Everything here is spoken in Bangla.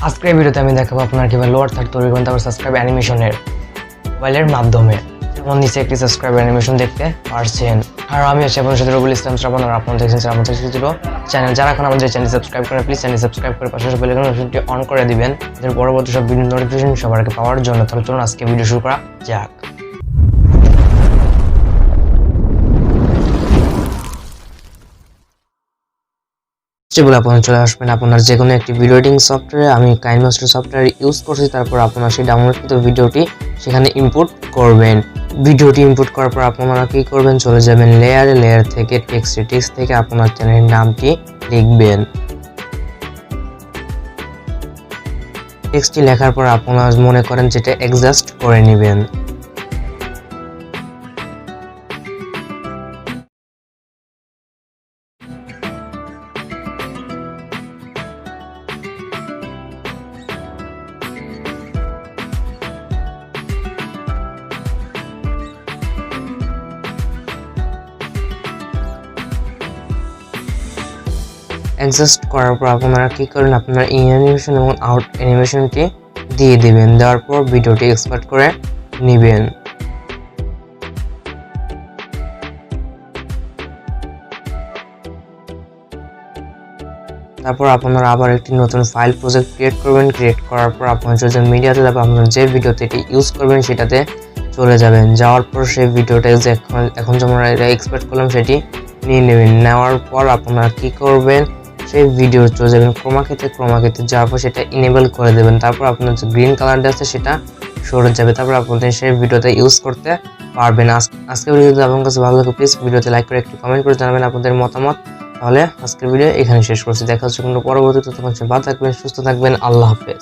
আজকের ভিডিওতে আমি দেখাবো আপনারা কিভাবে লোয়ার থার্ড তৈরি করবেন, তারপর সাবস্ক্রাইব অ্যানিমেশনের মোবাইলের মাধ্যমে। যেমন নিচে একটি সাবস্ক্রাইব অ্যানিমেশন দেখতে পারছেন। আর আমি আছি আপনার সাথে রবুল ইসলাম শ্রাবণ, আর আপনারা দেখছেন আমাদের চ্যানেল। যারা এখন আমাদের চ্যানেল সাবস্ক্রাইব করেন, প্লিজ চ্যানেল সাবস্ক্রাইব করে পাশে বেল আইকনটি অন করে দিবেন, এর পরবর্তী সব ভিডিও নোটিফিকেশন সবার আগে পাওয়ার জন্য। তাহলে চলুন আজকে ভিডিও শুরু করা যাক। বলে আপনারা চলে আসবেন আপনার যে কোনো একটি ভিডিও এডিটিং সফটওয়্যারে। আমি কাইনমাস্টার সফটওয়্যার ইউজ করছি। তারপর আপনারা সেই ডাউনলোডকৃত ভিডিওটি সেখানে ইনপুট করবেন। ভিডিওটি ইনপুট করার পর আপনারা কি করবেন, চলে যাবেন লেয়ারে, লেয়ার থেকে টেক্সট থেকে আপনার চ্যানেলের নামটি লিখবেন। টেক্সটটি লেখার পর আপনারা মনে করেন যেটা অ্যাডজাস্ট করে নেবেন। অ্যাডজাস্ট করার পর আপনারা কি করেন, আপনার ইন অ্যানিমেশন এবং আউট অ্যানিমেশনটি দিয়ে দিবেন। দেওয়ার পর ভিডিওটি এক্সপোর্ট করে নেবেন। তারপর আপনারা আবার একটি নতুন ফাইল প্রজেক্ট ক্রিয়েট করবেন। ক্রিয়েট করার পর আপনার সোশ্যাল মিডিয়াতে যাবেন, আপনার যে ভিডিওতে এটি ইউজ করবেন সেটাতে চলে যাবেন। যাওয়ার পর সেই ভিডিওটা যে এখন যেমন এক্সপোর্ট করলাম সেটি নিয়ে নেবেন। নেওয়ার পর আপনারা কি করবেন, সেই ভিডিও চলে যাবেন ক্রোমাকিতে যাওয়ার পর সেটা ইনেবল করে দেবেন। তারপর আপনার যে গ্রিন কালারটা আছে সেটা সরে যাবে। তারপর আপনাদের সেই ভিডিওতে ইউজ করতে পারবেন। আজকের ভিডিওতে আপনার কাছে ভালো লাগে প্লিজ ভিডিওতে লাইক করে একটু কমেন্ট করে জানাবেন আপনাদের মতামত। তাহলে আজকের ভিডিও এখানে শেষ করছি। দেখা হচ্ছে কোনো পরবর্তীতে, তখন ভালো থাকবেন, সুস্থ থাকবেন। আল্লাহ হাফেজ।